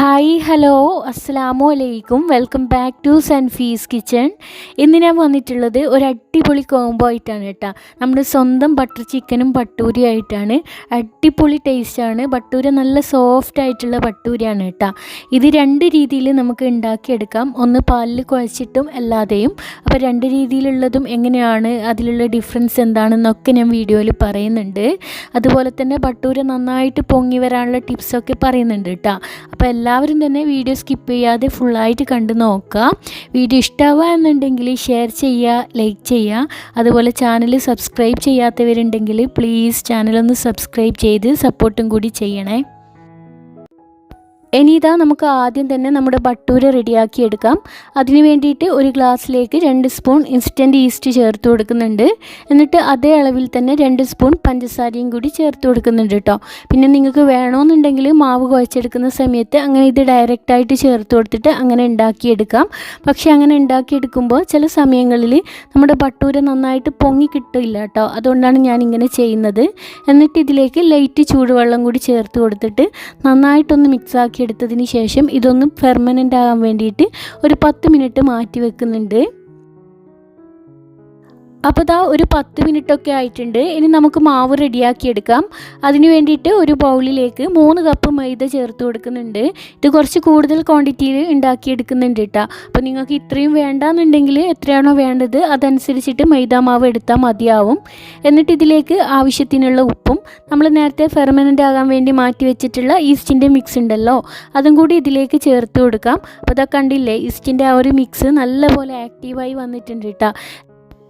Hi hello അസ്സലാമു അലൈക്കും welcome back to സൻഫീസ് kitchen. ഇന്ന് ഞാൻ വന്നിട്ടുള്ളത് ഒരു അടിപൊളി കോംബോ ആയിട്ടാണ് കേട്ടോ. നമ്മുടെ സ്വന്തം ബട്ടർ ചിക്കനും ബട്ടൂരിയും ആയിട്ടാണ്. അടിപൊളി ടേസ്റ്റാണ്. ബട്ടൂര നല്ല സോഫ്റ്റ് ആയിട്ടുള്ള ബട്ടൂരയാണ് കേട്ടോ. ഇത് രണ്ട് രീതിയിൽ നമുക്ക് ഉണ്ടാക്കിയെടുക്കാം. ഒന്ന് പാലിൽ കുഴച്ചിട്ടും അല്ലാതെയും. അപ്പോൾ രണ്ട് രീതിയിലുള്ളതും എങ്ങനെയാണ്, അതിലുള്ള ഡിഫറൻസ് എന്താണെന്നൊക്കെ ഞാൻ വീഡിയോയിൽ പറയുന്നുണ്ട്. അതുപോലെ തന്നെ ബട്ടൂര നന്നായിട്ട് പൊങ്ങി വരാനുള്ള ടിപ്സൊക്കെ പറയുന്നുണ്ട് കേട്ടോ. അപ്പോൾ എല്ലാവരും തന്നെ വീഡിയോ സ്കിപ്പ് ചെയ്യാതെ ഫുള്ളായിട്ട് കണ്ടു നോക്കുക. വീഡിയോ ഇഷ്ടമാവുക എന്നുണ്ടെങ്കിൽ ഷെയർ ചെയ്യുക, ലൈക്ക് ചെയ്യുക. അതുപോലെ ചാനൽ സബ്സ്ക്രൈബ് ചെയ്യാത്തവരുണ്ടെങ്കിൽ പ്ലീസ് ചാനലൊന്ന് സബ്സ്ക്രൈബ് ചെയ്ത് സപ്പോർട്ടും കൂടി ചെയ്യണേ. ഇനി ഇതാ നമുക്ക് ആദ്യം തന്നെ നമ്മുടെ ബട്ടൂര റെഡിയാക്കി എടുക്കാം. അതിന് വേണ്ടിയിട്ട് ഒരു ഗ്ലാസ്സിലേക്ക് 2 സ്പൂൺ ഇൻസ്റ്റൻറ്റ് ഈസ്റ്റ് ചേർത്ത് കൊടുക്കുന്നുണ്ട്. എന്നിട്ട് അതേ അളവിൽ തന്നെ 2 സ്പൂൺ പഞ്ചസാരയും കൂടി ചേർത്ത് കൊടുക്കുന്നുണ്ട് കേട്ടോ. പിന്നെ നിങ്ങൾക്ക് വേണമെന്നുണ്ടെങ്കിൽ മാവ് കുഴച്ചെടുക്കുന്ന സമയത്ത് അങ്ങനെ ഇത് ഡയറക്റ്റായിട്ട് ചേർത്ത് കൊടുത്തിട്ട് അങ്ങനെ ഉണ്ടാക്കിയെടുക്കാം. പക്ഷേ അങ്ങനെ ഉണ്ടാക്കിയെടുക്കുമ്പോൾ ചില സമയങ്ങളിൽ നമ്മുടെ ബട്ടൂര നന്നായിട്ട് പൊങ്ങി കിട്ടില്ല കേട്ടോ. അതുകൊണ്ടാണ് ഞാനിങ്ങനെ ചെയ്യുന്നത്. എന്നിട്ട് ഇതിലേക്ക് ലൈറ്റ് ചൂടുവെള്ളം കൂടി ചേർത്ത് കൊടുത്തിട്ട് നന്നായിട്ടൊന്ന് മിക്സാക്കി എടുത്തതിന് ശേഷം ഇതൊന്ന് ഫെർമനൻ്റ് ആകാൻ വേണ്ടിയിട്ട് ഒരു 10 മിനിറ്റ് മാറ്റി വെക്കുന്നുണ്ട്. അപ്പോൾ ദാ ഒരു 10 മിനിറ്റൊക്കെ ആയിട്ടുണ്ട്. ഇനി നമുക്ക് മാവ് റെഡിയാക്കി എടുക്കാം. അതിന് വേണ്ടിയിട്ട് ഒരു ബൗളിലേക്ക് 3 കപ്പ് മൈദ ചേർത്ത് കൊടുക്കുന്നുണ്ട്. ഇത് കുറച്ച് കൂടുതൽ ക്വാണ്ടിറ്റിയിൽ ഉണ്ടാക്കിയെടുക്കുന്നുണ്ട് കേട്ടോ. അപ്പോൾ നിങ്ങൾക്ക് ഇത്രയും വേണ്ടാന്നുണ്ടെങ്കിൽ എത്രയാണോ വേണ്ടത് അതനുസരിച്ചിട്ട് മൈദ മാവ് എടുത്താൽ മതിയാവും. എന്നിട്ട് ഇതിലേക്ക് ആവശ്യത്തിനുള്ള ഉപ്പും നമ്മൾ നേരത്തെ ഫെർമനൻ്റ് ആകാൻ വേണ്ടി മാറ്റി വെച്ചിട്ടുള്ള ഈസ്റ്റിൻ്റെ മിക്സ് ഉണ്ടല്ലോ, അതും കൂടി ഇതിലേക്ക് ചേർത്ത് കൊടുക്കാം. അപ്പോൾ ഇതാ കണ്ടില്ലേ, ഈസ്റ്റിൻ്റെ ആ ഒരു മിക്സ് നല്ലപോലെ ആക്റ്റീവായി വന്നിട്ടുണ്ട് കേട്ടോ.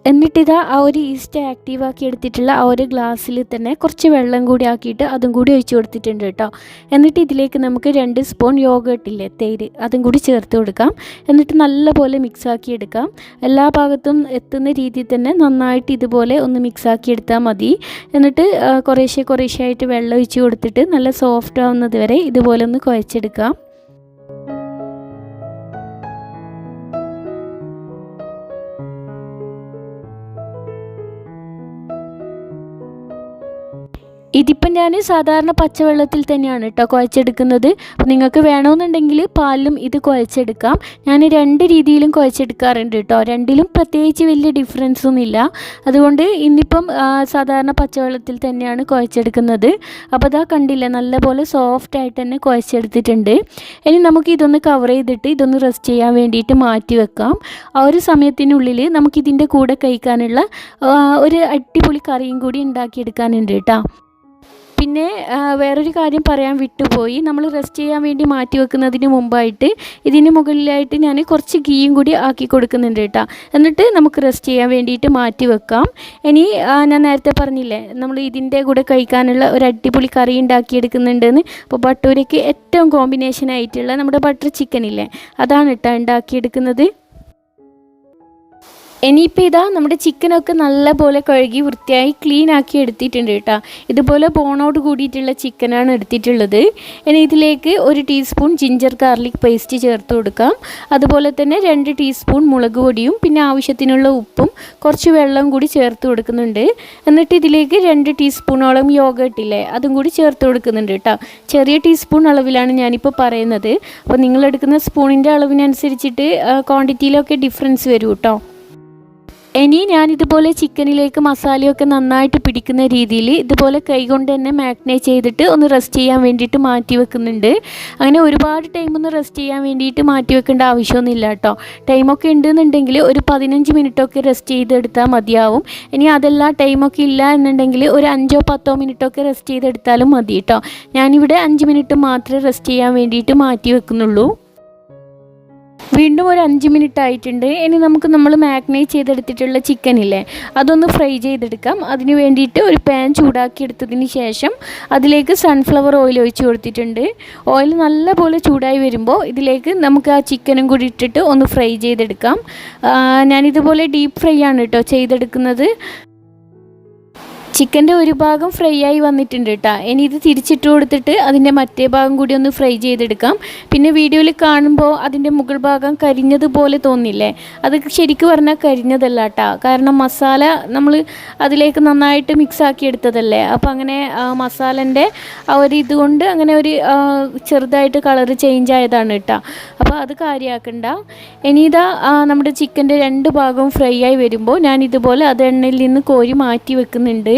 എന്നിട്ടിതാ ആ ഒരു ഈസ്റ്റ് ആക്റ്റീവാക്കി എടുത്തിട്ടുള്ള ആ ഒരു ഗ്ലാസ്സിൽ തന്നെ കുറച്ച് വെള്ളം കൂടി ആക്കിയിട്ട് അതും കൂടി ഒഴിച്ച് കൊടുത്തിട്ടുണ്ട് കേട്ടോ. എന്നിട്ട് ഇതിലേക്ക് നമുക്ക് 2 സ്പൂൺ യോഗേർട്ടില്ലേ, തൈര്, അതും കൂടി ചേർത്ത് കൊടുക്കാം. എന്നിട്ട് നല്ലപോലെ മിക്സാക്കി എടുക്കാം. എല്ലാ ഭാഗത്തും എത്തുന്ന രീതിയിൽ തന്നെ നന്നായിട്ട് ഇതുപോലെ ഒന്ന് മിക്സാക്കി എടുത്താൽ മതി. എന്നിട്ട് കുറേശ്ശെ ആയിട്ട് വെള്ളം ഒഴിച്ച് കൊടുത്തിട്ട് നല്ല സോഫ്റ്റ് ആവുന്നത് വരെ ഇതുപോലെ ഒന്ന് കുഴച്ചെടുക്കാം. ഇതിപ്പം ഞാൻ സാധാരണ പച്ചവെള്ളത്തിൽ തന്നെയാണ് കേട്ടോ കുഴച്ചെടുക്കുന്നത്. അപ്പോൾ നിങ്ങൾക്ക് വേണമെന്നുണ്ടെങ്കിൽ പാലിലും ഇത് കുഴച്ചെടുക്കാം. ഞാൻ 2 രീതിയിലും കുഴച്ചെടുക്കാറുണ്ട് കേട്ടോ. രണ്ടിലും പ്രത്യേകിച്ച് വലിയ ഡിഫറൻസ് ഒന്നുമില്ല. അതുകൊണ്ട് ഇന്നിപ്പം സാധാരണ പച്ചവെള്ളത്തിൽ തന്നെയാണ് കുഴച്ചെടുക്കുന്നത്. അപ്പോൾ അതാ കണ്ടില്ല, നല്ലപോലെ സോഫ്റ്റായിട്ട് തന്നെ കുഴച്ചെടുത്തിട്ടുണ്ട്. ഇനി നമുക്ക് ഇതൊന്ന് കവർ ചെയ്തിട്ട് ഇതൊന്ന് റെസ്റ്റ് ചെയ്യാൻ വേണ്ടിയിട്ട് മാറ്റി വെക്കാം. ആ ഒരു സമയത്തിനുള്ളിൽ നമുക്കിതിൻ്റെ കൂടെ കഴിക്കാനുള്ള ഒരു അടിപൊളി കറിയും കൂടി ഉണ്ടാക്കിയെടുക്കാനുണ്ട് കേട്ടോ. പിന്നെ വേറൊരു കാര്യം പറയാൻ വിട്ടുപോയി. നമ്മൾ റെസ്റ്റ് ചെയ്യാൻ വേണ്ടി മാറ്റി വെക്കുന്നതിന് മുമ്പായിട്ട് ഇതിന് മുകളിലായിട്ട് ഞാൻ കുറച്ച് ഗീയും കൂടി ആക്കി കൊടുക്കുന്നുണ്ട് കേട്ടോ. എന്നിട്ട് നമുക്ക് റെസ്റ്റ് ചെയ്യാൻ വേണ്ടിയിട്ട് മാറ്റി വെക്കാം. ഇനി ഞാൻ നേരത്തെ പറഞ്ഞില്ലേ, നമ്മൾ ഇതിൻ്റെ കൂടെ കഴിക്കാനുള്ള ഒരു അടിപൊളി കറി ഉണ്ടാക്കിയെടുക്കുന്നുണ്ടെന്ന്. അപ്പോൾ ബട്ടൂരയ്ക്ക് ഏറ്റവും കോമ്പിനേഷൻ ആയിട്ടുള്ള നമ്മുടെ ബട്ടർ ചിക്കനില്ലേ, അതാണ് കേട്ടോ ഉണ്ടാക്കിയെടുക്കുന്നത്. ഇനിയിപ്പോൾ ഇതാ നമ്മുടെ ചിക്കനൊക്കെ നല്ലപോലെ കഴുകി വൃത്തിയായി ക്ലീൻ ആക്കി എടുത്തിട്ടുണ്ട് കേട്ടോ. ഇതുപോലെ ബോണോട് കൂടിയിട്ടുള്ള ചിക്കനാണ് എടുത്തിട്ടുള്ളത്. ഇനി ഇതിലേക്ക് 1 ടീസ്പൂൺ ജിഞ്ചർ ഗാർലിക് പേസ്റ്റ് ചേർത്ത് കൊടുക്കാം. അതുപോലെ തന്നെ 2 ടീസ്പൂൺ മുളക് പൊടിയും പിന്നെ ആവശ്യത്തിനുള്ള ഉപ്പും കുറച്ച് വെള്ളം കൂടി ചേർത്ത് കൊടുക്കുന്നുണ്ട്. എന്നിട്ട് ഇതിലേക്ക് 2 ടീസ്പൂണോളം യോഗേർട്ടില്ലേ, അതും കൂടി ചേർത്ത് കൊടുക്കുന്നുണ്ട് കേട്ടോ. ചെറിയ ടീസ്പൂൺ അളവിലാണ് ഞാനിപ്പോൾ പറയുന്നത്. അപ്പോൾ നിങ്ങളെടുക്കുന്ന സ്പൂണിൻ്റെ അളവിനനുസരിച്ചിട്ട് ക്വാണ്ടിറ്റിയിലൊക്കെ ഡിഫറൻസ് വരും കേട്ടോ. ഇനി ഞാനിതുപോലെ ചിക്കനിലേക്ക് മസാലയൊക്കെ നന്നായിട്ട് പിടിക്കുന്ന രീതിയിൽ ഇതുപോലെ കൈകൊണ്ട് തന്നെ മാഗ്നേറ്റ് ചെയ്തിട്ട് ഒന്ന് റെസ്റ്റ് ചെയ്യാൻ വേണ്ടിയിട്ട് മാറ്റി വെക്കുന്നുണ്ട്. അങ്ങനെ ഒരുപാട് ടൈമൊന്നും റെസ്റ്റ് ചെയ്യാൻ വേണ്ടിയിട്ട് മാറ്റി വെക്കേണ്ട ആവശ്യമൊന്നുമില്ല കേട്ടോ. ടൈമൊക്കെ ഉണ്ടെന്നുണ്ടെങ്കിൽ ഒരു 15 മിനിറ്റൊക്കെ റെസ്റ്റ് ചെയ്തെടുത്താൽ മതിയാവും. ഇനി അതെല്ലാം ടൈമൊക്കെ ഇല്ല എന്നുണ്ടെങ്കിൽ ഒരു 5-10 മിനിറ്റൊക്കെ റെസ്റ്റ് ചെയ്തെടുത്താലും മതി കേട്ടോ. ഞാനിവിടെ 5 മിനിറ്റ് മാത്രമേ റെസ്റ്റ് ചെയ്യാൻ വേണ്ടിയിട്ട് മാറ്റി വെക്കുന്നുള്ളൂ. വീണ്ടും ഒരു 5 മിനിറ്റ് ആയിട്ടുണ്ട്. ഇനി നമ്മൾ മാഗ്നേറ്റ് ചെയ്തെടുത്തിട്ടുള്ള ചിക്കനില്ലേ, അതൊന്ന് ഫ്രൈ ചെയ്തെടുക്കാം. അതിന് വേണ്ടിയിട്ട് ഒരു പാൻ ചൂടാക്കി എടുത്തതിന് ശേഷം അതിലേക്ക് സൺഫ്ലവർ ഓയിൽ ഒഴിച്ച് കൊടുത്തിട്ടുണ്ട്. ഓയിൽ നല്ലപോലെ ചൂടായി വരുമ്പോൾ ഇതിലേക്ക് നമുക്ക് ആ ചിക്കനും കൂടി ഇട്ടിട്ട് ഒന്ന് ഫ്രൈ ചെയ്തെടുക്കാം. ഞാനിതുപോലെ ഡീപ്പ് ഫ്രൈ ആണ് കേട്ടോ ചെയ്തെടുക്കുന്നത്. ചിക്കൻ്റെ ഒരു ഭാഗം ഫ്രൈ ആയി വന്നിട്ടുണ്ട് കേട്ടോ. ഇനി ഇത് തിരിച്ചിട്ട് കൊടുത്തിട്ട് അതിൻ്റെ മറ്റേ ഭാഗം കൂടി ഒന്ന് ഫ്രൈ ചെയ്തെടുക്കാം. പിന്നെ വീഡിയോയിൽ കാണുമ്പോൾ അതിൻ്റെ മുകൾ ഭാഗം കരിഞ്ഞതുപോലെ തോന്നില്ലേ, അത് ശരിക്കും പറഞ്ഞാൽ കരിഞ്ഞതല്ല കേട്ടോ. കാരണം മസാല നമ്മൾ അതിലേക്ക് നന്നായിട്ട് മിക്സ് ആക്കി എടുത്തതല്ലേ. അപ്പോൾ അങ്ങനെ മസാലൻ്റെ ആ ഒരു ഇതുകൊണ്ട് അങ്ങനെ ഒരു ചെറുതായിട്ട് കളറ് ചേഞ്ച് ആയതാണ് കേട്ടോ. അപ്പോൾ അത് കാര്യമാക്കണ്ട. ഇനി ഇതാ നമ്മുടെ ചിക്കൻ്റെ രണ്ട് ഭാഗവും ഫ്രൈ ആയി വരുമ്പോൾ ഞാൻ ഇതുപോലെ അത് എണ്ണയിൽ നിന്ന് കോരി മാറ്റി വെക്കുന്നുണ്ട്.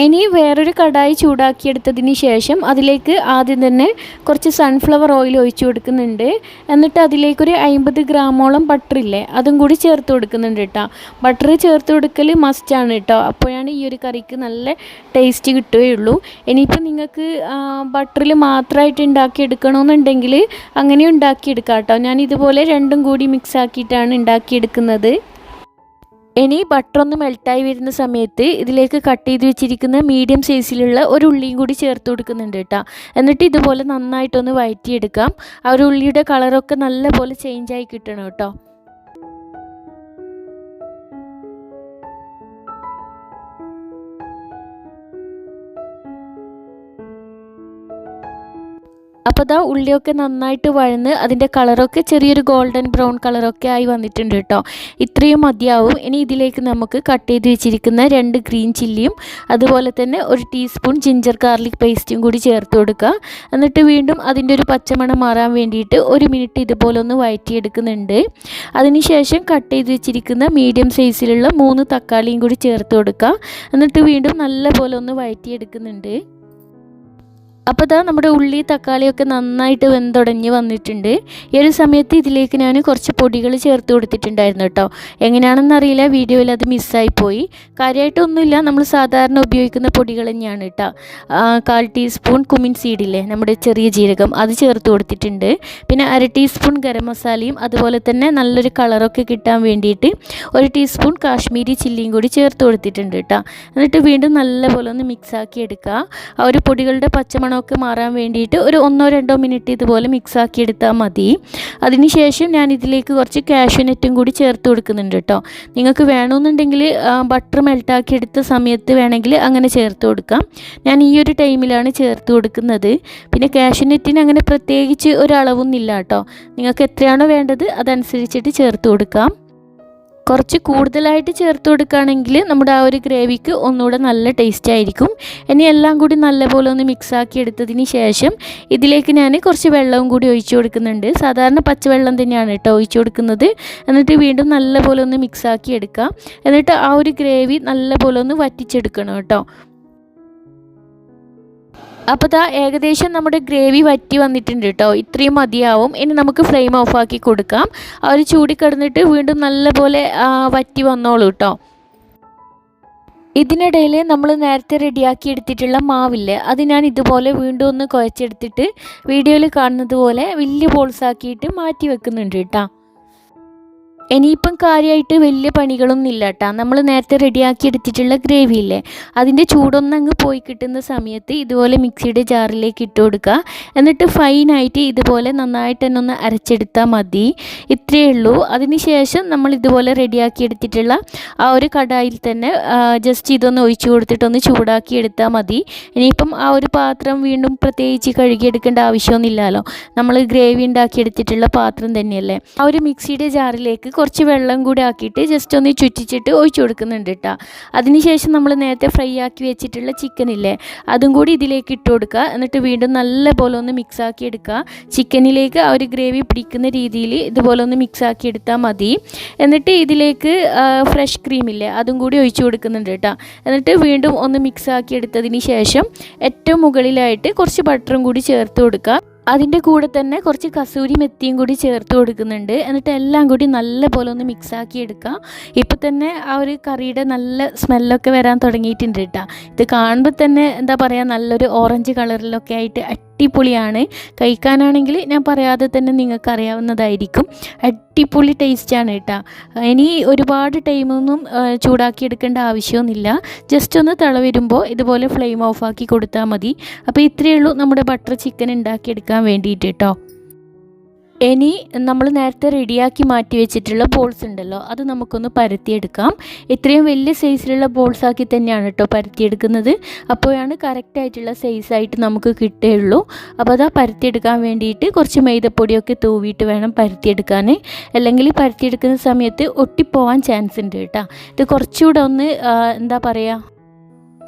ഇനി വേറൊരു കടായി ചൂടാക്കിയെടുത്തതിന് ശേഷം അതിലേക്ക് ആദ്യം തന്നെ കുറച്ച് സൺഫ്ലവർ ഓയിൽ ഒഴിച്ചു കൊടുക്കുന്നുണ്ട്. എന്നിട്ട് അതിലേക്കൊരു 50 ഗ്രാമോളം ബട്ടറില്ലേ അതും കൂടി ചേർത്ത് കൊടുക്കുന്നുണ്ട് കേട്ടോ. ബട്ടർ ചേർത്ത് കൊടുക്കൽ മസ്റ്റാണ് കേട്ടോ. അപ്പോഴാണ് ഈ ഒരു കറിക്ക് നല്ല ടേസ്റ്റ് കിട്ടുകയുള്ളൂ. ഇനിയിപ്പോൾ നിങ്ങൾക്ക് ബട്ടറിൽ മാത്രമായിട്ട് ഉണ്ടാക്കിയെടുക്കണമെന്നുണ്ടെങ്കിൽ അങ്ങനെ ഉണ്ടാക്കിയെടുക്കാം കേട്ടോ. ഞാൻ ഇതുപോലെ രണ്ടും കൂടി മിക്സ് ആക്കിയിട്ടാണ് ഉണ്ടാക്കിയെടുക്കുന്നത്. ഇനി ബട്ടർ ഒന്ന് മെൽട്ടായി വരുന്ന സമയത്ത് ഇതിലേക്ക് കട്ട് ചെയ്ത് വെച്ചിരിക്കുന്ന മീഡിയം സൈസിലുള്ള ഒരു ഉള്ളിയും കൂടി ചേർത്ത് കൊടുക്കുന്നുണ്ട് കേട്ടോ. എന്നിട്ട് ഇതുപോലെ നന്നായിട്ടൊന്ന് വഴറ്റിയെടുക്കാം. ആ ഒരു ഉള്ളിയുടെ കളറൊക്കെ നല്ലപോലെ ചേഞ്ചായി കിട്ടണം കേട്ടോ. അപ്പോൾ ദാ ഉള്ളിയൊക്കെ നന്നായിട്ട് വഴന്ന് അതിൻ്റെ കളറൊക്കെ ചെറിയൊരു ഗോൾഡൻ ബ്രൗൺ കളറൊക്കെ ആയി വന്നിട്ടുണ്ട് കേട്ടോ. ഇത്രയും മതിയാവും. ഇനി ഇതിലേക്ക് നമുക്ക് കട്ട് ചെയ്ത് വെച്ചിരിക്കുന്ന 2 ഗ്രീൻ ചില്ലിയും അതുപോലെ തന്നെ 1 ടീസ്പൂൺ ജിഞ്ചർ ഗാർലിക് പേസ്റ്റും കൂടി ചേർത്ത് കൊടുക്കുക. എന്നിട്ട് വീണ്ടും അതിൻ്റെ ഒരു പച്ചമണം മാറാൻ വേണ്ടിയിട്ട് 1 മിനിറ്റ് ഇതുപോലെ ഒന്ന് വഴറ്റിയെടുക്കുന്നുണ്ട്. അതിനുശേഷം കട്ട് ചെയ്ത് വെച്ചിരിക്കുന്ന മീഡിയം സൈസിലുള്ള 3 തക്കാളിയും കൂടി ചേർത്ത് കൊടുക്കുക. എന്നിട്ട് വീണ്ടും നല്ലപോലെ ഒന്ന് വഴറ്റിയെടുക്കുന്നുണ്ട്. അപ്പോൾ ദാ നമ്മുടെ ഉള്ളി തക്കാളിയൊക്കെ നന്നായിട്ട് വെന്തുടഞ്ഞ് വന്നിട്ടുണ്ട്. ഈ ഒരു സമയത്ത് ഇതിലേക്ക് ഞാൻ കുറച്ച് പൊടികൾ ചേർത്ത് കൊടുത്തിട്ടുണ്ടായിരുന്നു കേട്ടോ. എങ്ങനെയാണെന്നറിയില്ല, വീഡിയോയിൽ അത് മിസ്സായിപ്പോയി. കാര്യമായിട്ടൊന്നുമില്ല, നമ്മൾ സാധാരണ ഉപയോഗിക്കുന്ന പൊടികൾ തന്നെയാണ് കേട്ടോ. 1/4 ടീസ്പൂൺ കുമിൻ സീഡില്ലേ, നമ്മുടെ ചെറിയ ജീരകം, അത് ചേർത്ത് കൊടുത്തിട്ടുണ്ട്. പിന്നെ 1/2 ടീസ്പൂൺ ഗരം മസാലയും അതുപോലെ തന്നെ നല്ലൊരു കളറൊക്കെ കിട്ടാൻ വേണ്ടിയിട്ട് 1 ടീസ്പൂൺ കാശ്മീരി ചില്ലിയും കൂടി ചേർത്ത് കൊടുത്തിട്ടുണ്ട് കേട്ടോ. എന്നിട്ട് വീണ്ടും നല്ലപോലെ ഒന്ന് മിക്സാക്കി എടുക്കുക. ആ ഒരു പൊടികളുടെ പച്ചമണം ഒക്കെ മാറാൻ വേണ്ടിയിട്ട് ഒരു 1-2 മിനിറ്റ് ഇതുപോലെ മിക്സാക്കി എടുത്താൽ മതി. അതിനുശേഷം ഞാൻ ഇതിലേക്ക് കുറച്ച് കാഷ്യൂനട്ടും കൂടി ചേർത്ത് കൊടുക്കുന്നുണ്ട് കേട്ടോ. നിങ്ങൾക്ക് വേണമെന്നുണ്ടെങ്കിൽ ബട്ടർ മെൽട്ടാക്കി എടുത്ത സമയത്ത് വേണമെങ്കിൽ അങ്ങനെ ചേർത്ത് കൊടുക്കാം. ഞാൻ ഈ ഒരു ടൈമിലാണ് ചേർത്ത് കൊടുക്കുന്നത്. പിന്നെ കാഷ്യൂനട്ടിന് അങ്ങനെ പ്രത്യേകിച്ച് ഒരളവൊന്നുമില്ല കേട്ടോ. നിങ്ങൾക്ക് എത്രയാണോ വേണ്ടത് അതനുസരിച്ചിട്ട് ചേർത്ത് കൊടുക്കാം. കുറച്ച് കൂടുതലായിട്ട് ചേർത്ത് കൊടുക്കുകയാണെങ്കിൽ നമ്മുടെ ആ ഒരു ഗ്രേവിക്ക് ഒന്നുകൂടെ നല്ല ടേസ്റ്റ് ആയിരിക്കും. ഇനി എല്ലാം കൂടി നല്ലപോലെ ഒന്ന് മിക്സാക്കി എടുത്തതിന് ശേഷം ഇതിലേക്ക് ഞാൻ കുറച്ച് വെള്ളവും കൂടി ഒഴിച്ചു കൊടുക്കുന്നുണ്ട്. സാധാരണ പച്ചവെള്ളം തന്നെയാണ് കേട്ടോ ഒഴിച്ചു കൊടുക്കുന്നത്. എന്നിട്ട് വീണ്ടും നല്ലപോലെ ഒന്ന് മിക്സാക്കി എടുക്കാം. എന്നിട്ട് ആ ഒരു ഗ്രേവി നല്ലപോലെ ഒന്ന് വറ്റിച്ചെടുക്കണം കേട്ടോ. അപ്പോൾ ദാ ഏകദേശം നമ്മുടെ ഗ്രേവി വറ്റി വന്നിട്ടുണ്ട് കേട്ടോ. ഇത്രയും മതിയാവും. ഇനി നമുക്ക് ഫ്ലെയിം ഓഫാക്കി കൊടുക്കാം. ആ ഒരു ചൂടി കിടന്നിട്ട് വീണ്ടും നല്ലപോലെ വറ്റി വന്നോളൂ കേട്ടോ. ഇതിനിടയിൽ നമ്മൾ നേരത്തെ റെഡിയാക്കി എടുത്തിട്ടുള്ള മാവില്ലേ, അത് ഞാൻ ഇതുപോലെ വീണ്ടും ഒന്ന് കുഴച്ചെടുത്തിട്ട് വീഡിയോയിൽ കാണുന്നത് പോലെ വലിയ ബോൾസാക്കിയിട്ട് മാറ്റി വെക്കുന്നുണ്ട് കേട്ടോ. ഇനിയിപ്പം കാര്യമായിട്ട് വലിയ പണികളൊന്നും ഇല്ല കേട്ടോ. നമ്മൾ നേരത്തെ റെഡിയാക്കി എടുത്തിട്ടുള്ള ഗ്രേവി ഇല്ലേ, അതിൻ്റെ ചൂടൊന്നങ്ങ് പോയി കിട്ടുന്ന സമയത്ത് ഇതുപോലെ മിക്സിയുടെ ജാറിലേക്ക് ഇട്ട് കൊടുക്കുക. എന്നിട്ട് ഫൈനായിട്ട് ഇതുപോലെ നന്നായിട്ട് തന്നെ ഒന്ന് അരച്ചെടുത്താൽ മതി. ഇത്രയേ ഉള്ളൂ. അതിനുശേഷം നമ്മൾ ഇതുപോലെ റെഡിയാക്കി എടുത്തിട്ടുള്ള ആ ഒരു കടായിൽ തന്നെ ജസ്റ്റ് ഇതൊന്ന് ഒഴിച്ചു കൊടുത്തിട്ടൊന്ന് ചൂടാക്കി എടുത്താൽ മതി. ഇനിയിപ്പം ആ ഒരു പാത്രം വീണ്ടും പ്രത്യേകിച്ച് കഴുകിയെടുക്കേണ്ട ആവശ്യമൊന്നുമില്ലല്ലോ. നമ്മൾ ഗ്രേവി ഉണ്ടാക്കിയെടുത്തിട്ടുള്ള പാത്രം തന്നെയല്ലേ. ആ ഒരു മിക്സിയുടെ ജാറിലേക്ക് കുറച്ച് വെള്ളം കൂടി ആക്കിയിട്ട് ജസ്റ്റ് ഒന്ന് ചുറ്റിച്ചിട്ട് ഒഴിച്ചു കൊടുക്കുന്നുണ്ട് കേട്ടോ. അതിനുശേഷം നമ്മൾ നേരത്തെ ഫ്രൈ ആക്കി വെച്ചിട്ടുള്ള ചിക്കനില്ലേ, അതും കൂടി ഇതിലേക്ക് ഇട്ട് കൊടുക്കുക. എന്നിട്ട് വീണ്ടും നല്ലപോലെ ഒന്ന് മിക്സാക്കി എടുക്കുക. ചിക്കനിലേക്ക് ആ ഒരു ഗ്രേവി പിടിക്കുന്ന രീതിയിൽ ഇതുപോലെ ഒന്ന് മിക്സാക്കി എടുത്താൽ മതി. എന്നിട്ട് ഇതിലേക്ക് ഫ്രഷ് ക്രീമില്ലേ, അതും കൂടി ഒഴിച്ചു കൊടുക്കുന്നുണ്ട് കേട്ടോ. എന്നിട്ട് വീണ്ടും ഒന്ന് മിക്സാക്കി എടുത്തതിന് ശേഷം ഏറ്റവും മുകളിലായിട്ട് കുറച്ച് ബട്ടറും കൂടി ചേർത്ത് കൊടുക്കുക. അതിൻ്റെ കൂടെ തന്നെ കുറച്ച് കസൂരി മെത്തിയും കൂടി ചേർത്ത് കൊടുക്കുന്നുണ്ട്. എന്നിട്ട് എല്ലാം കൂടി നല്ലപോലെ ഒന്ന് മിക്സാക്കി എടുക്കുക. ഇപ്പം തന്നെ ആ ഒരു കറിയുടെ നല്ല സ്മെല്ലൊക്കെ വരാൻ തുടങ്ങിയിട്ടുണ്ട് കേട്ടോ. ഇത് കാണുമ്പോൾ തന്നെ എന്താ പറയുക, നല്ലൊരു ഓറഞ്ച് കളറിലൊക്കെ ആയിട്ട് അടിപൊളിയാണ്. കഴിക്കാനാണെങ്കിൽ ഞാൻ പറയാതെ തന്നെ നിങ്ങൾക്ക് അറിയാവുന്നതായിരിക്കും. അടിപൊളി ടേസ്റ്റാണ് കേട്ടോ. ഇനി ഒരുപാട് ടൈമൊന്നും ചൂടാക്കി എടുക്കേണ്ട ആവശ്യമൊന്നുമില്ല. ജസ്റ്റ് ഒന്ന് തിള വരുമ്പോൾ ഇതുപോലെ ഫ്ലെയിം ഓഫാക്കി കൊടുത്താൽ മതി. അപ്പോൾ ഇത്രയേ ഉള്ളൂ നമ്മുടെ ബട്ടർ ചിക്കൻ ഉണ്ടാക്കിയെടുക്കാൻ വേണ്ടിയിട്ട് കേട്ടോ. ഇനി നമ്മൾ നേരത്തെ റെഡിയാക്കി മാറ്റി വെച്ചിട്ടുള്ള ബോൾസ് ഉണ്ടല്ലോ, അത് നമുക്കൊന്ന് പരത്തിയെടുക്കാം. ഇത്രയും വലിയ സൈസിലുള്ള ബോൾസാക്കി തന്നെയാണ് കേട്ടോ പരത്തിയെടുക്കുന്നത്. അപ്പോഴാണ് കറക്റ്റായിട്ടുള്ള സൈസായിട്ട് നമുക്ക് കിട്ടുകയുള്ളൂ. അപ്പോൾ അതാ പരത്തിയെടുക്കാൻ വേണ്ടിയിട്ട് കുറച്ച് മൈദപ്പൊടിയൊക്കെ തൂവിയിട്ട് വേണം പരത്തിയെടുക്കാൻ. അല്ലെങ്കിൽ പരത്തിയെടുക്കുന്ന സമയത്ത് ഒട്ടിപ്പോവാൻ ചാൻസ് ഉണ്ട് കേട്ടോ. ഇത് കുറച്ചുകൂടെ ഒന്ന് എന്താ പറയുക,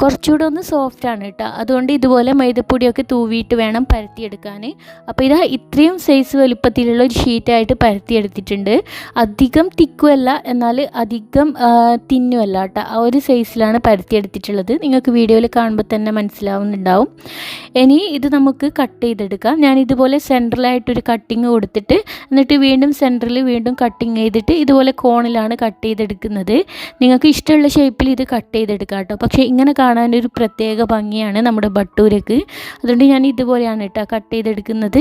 കുറച്ചുകൂടെ ഒന്ന് സോഫ്റ്റാണ് കേട്ടോ. അതുകൊണ്ട് ഇതുപോലെ മൈദപ്പൊടിയൊക്കെ തൂവിയിട്ട് വേണം പരത്തിയെടുക്കാൻ. അപ്പോൾ ഇതാ ഇത്രയും സൈസ് വലുപ്പത്തിലുള്ള ഒരു ഷീറ്റായിട്ട് പരത്തിയെടുത്തിട്ടുണ്ട്. അധികം തിക്കുമല്ല, എന്നാൽ അധികം തിന്നുമല്ല കേട്ടോ. ആ ഒരു സൈസിലാണ് പരത്തിയെടുത്തിട്ടുള്ളത്. നിങ്ങൾക്ക് വീഡിയോയിൽ കാണുമ്പോൾ തന്നെ മനസ്സിലാവുന്നുണ്ടാവും. ഇനി ഇത് നമുക്ക് കട്ട് ചെയ്തെടുക്കാം. ഞാൻ ഇതുപോലെ സെൻട്രലായിട്ടൊരു കട്ടിങ് കൊടുത്തിട്ട് എന്നിട്ട് വീണ്ടും സെൻറ്ററിൽ വീണ്ടും കട്ടിങ് ചെയ്തിട്ട് ഇതുപോലെ കോണിലാണ് കട്ട് ചെയ്തെടുക്കുന്നത്. നിങ്ങൾക്ക് ഇഷ്ടമുള്ള ഷേപ്പിൽ ഇത് കട്ട് ചെയ്തെടുക്കാം കേട്ടോ. പക്ഷേ ഇങ്ങനെ കാണാനൊരു പ്രത്യേക ഭംഗിയാണ് നമ്മുടെ ബട്ടൂരക്ക്. അതുകൊണ്ട് ഞാൻ ഇതുപോലെയാണ് കേട്ടോ കട്ട് ചെയ്തെടുക്കുന്നത്.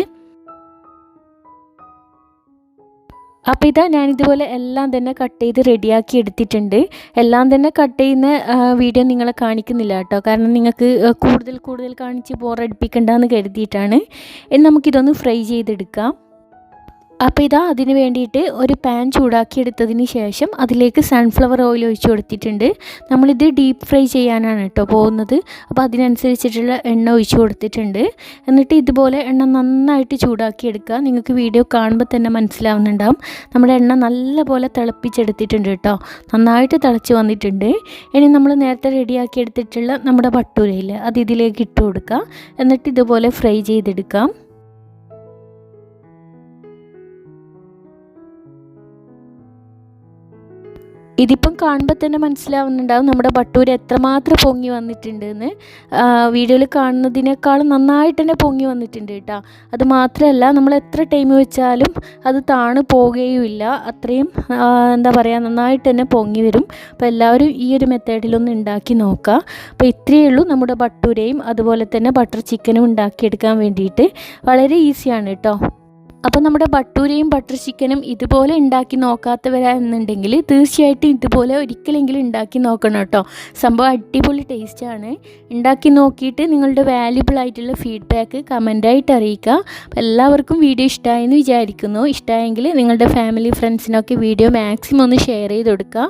അപ്പോൾ ഇതാ ഞാനിതുപോലെ എല്ലാം തന്നെ കട്ട് ചെയ്ത് റെഡിയാക്കി എടുത്തിട്ടുണ്ട്. എല്ലാം തന്നെ കട്ട് ചെയ്യുന്ന വീഡിയോ നിങ്ങളെ കാണിക്കുന്നില്ല കേട്ടോ, കാരണം നിങ്ങൾക്ക് കൂടുതൽ കാണിച്ച് ബോറടിപ്പിക്കണ്ടെന്ന് കരുതിയിട്ടാണ്. ഇനി നമുക്കിതൊന്ന് ഫ്രൈ ചെയ്തെടുക്കാം. അപ്പോൾ ഇതാ അതിന് വേണ്ടിയിട്ട് ഒരു പാൻ ചൂടാക്കിയെടുത്തതിന് ശേഷം അതിലേക്ക് സൺഫ്ലവർ ഓയിൽ ഒഴിച്ച് കൊടുത്തിട്ടുണ്ട്. നമ്മളിത് ഡീപ്പ് ഫ്രൈ ചെയ്യാനാണ് കേട്ടോ പോകുന്നത്. അപ്പോൾ അതിനനുസരിച്ചിട്ടുള്ള എണ്ണ ഒഴിച്ച് കൊടുത്തിട്ടുണ്ട്. എന്നിട്ട് ഇതുപോലെ എണ്ണ നന്നായിട്ട് ചൂടാക്കിയെടുക്കുക. നിങ്ങൾക്ക് വീഡിയോ കാണുമ്പോൾ തന്നെ മനസ്സിലാവുന്നുണ്ടാവും. നമ്മുടെ എണ്ണ നല്ലപോലെ തിളപ്പിച്ചെടുത്തിട്ടുണ്ട് കേട്ടോ. നന്നായിട്ട് തിളച്ച് വന്നിട്ടുണ്ട്. ഇനി നമ്മൾ നേരത്തെ റെഡിയാക്കിയെടുത്തിട്ടുള്ള നമ്മുടെ ഭട്ടൂരയില്ലേ, അത് ഇതിലേക്ക് ഇട്ട് കൊടുക്കുക. എന്നിട്ട് ഇതുപോലെ ഫ്രൈ ചെയ്തെടുക്കാം. ഇതിപ്പം കാണുമ്പോൾ തന്നെ മനസ്സിലാവുന്നുണ്ടാവും നമ്മുടെ ഭട്ടൂര എത്രമാത്രം പൊങ്ങി വന്നിട്ടുണ്ടെന്ന്. വീഡിയോയിൽ കാണുന്നതിനേക്കാളും നന്നായിട്ട് തന്നെ പൊങ്ങി വന്നിട്ടുണ്ട് കേട്ടോ. അത് മാത്രമല്ല, നമ്മൾ എത്ര ടൈം വെച്ചാലും അത് താണു പോവുകയുമില്ല. അത്രയും എന്താ പറയുക, നന്നായിട്ട് തന്നെ പൊങ്ങി വരും. അപ്പോൾ എല്ലാവരും ഈ ഒരു മെത്തേഡിലൊന്ന് ഉണ്ടാക്കി നോക്കുക. അപ്പോൾ ഇത്രയേ ഉള്ളൂ നമ്മുടെ ഭട്ടൂരയും അതുപോലെ തന്നെ ബട്ടർ ചിക്കനും ഉണ്ടാക്കിയെടുക്കാൻ വേണ്ടിയിട്ട്. വളരെ ഈസിയാണ് കേട്ടോ. അപ്പോൾ നമ്മുടെ ഭട്ടൂരയും ബട്ടർ ചിക്കനും ഇതുപോലെ ഉണ്ടാക്കി നോക്കാത്തവരാണെന്നുണ്ടെങ്കിൽ തീർച്ചയായിട്ടും ഇതുപോലെ ഒരിക്കലെങ്കിലും ഉണ്ടാക്കി നോക്കണം കേട്ടോ. സംഭവം അടിപൊളി ടേസ്റ്റാണ്. ഉണ്ടാക്കി നോക്കിയിട്ട് നിങ്ങളുടെ വാല്യുബിൾ ആയിട്ടുള്ള ഫീഡ്ബാക്ക് കമൻറ്റായിട്ട് അറിയിക്കുക. അപ്പോൾ എല്ലാവർക്കും വീഡിയോ ഇഷ്ടമായെന്ന് വിചാരിക്കുന്നു. ഇഷ്ടമായെങ്കിൽ നിങ്ങളുടെ ഫാമിലി ഫ്രണ്ട്സിനൊക്കെ വീഡിയോ മാക്സിമം ഒന്ന് ഷെയർ ചെയ്ത് കൊടുക്കുക.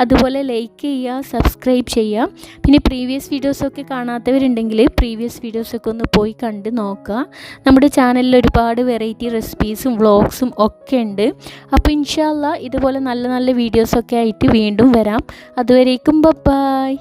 അതുപോലെ ലൈക്ക് ചെയ്യുക, സബ്സ്ക്രൈബ് ചെയ്യുക. പിന്നെ പ്രീവിയസ് വീഡിയോസൊക്കെ കാണാത്തവരുണ്ടെങ്കിൽ പ്രീവിയസ് വീഡിയോസൊക്കെ ഒന്ന് പോയി കണ്ട് നോക്കുക. നമ്മുടെ ചാനലിൽ ഒരുപാട് വെറൈറ്റി റെസിപ്പീസും വ്ളോഗ്സും ഒക്കെ ഉണ്ട്. അപ്പോൾ ഇൻഷാ അല്ലാഹ് ഇതുപോലെ നല്ല നല്ല വീഡിയോസൊക്കെ ആയിട്ട് വീണ്ടും വരാം. അതുവരേക്കും ബൈ.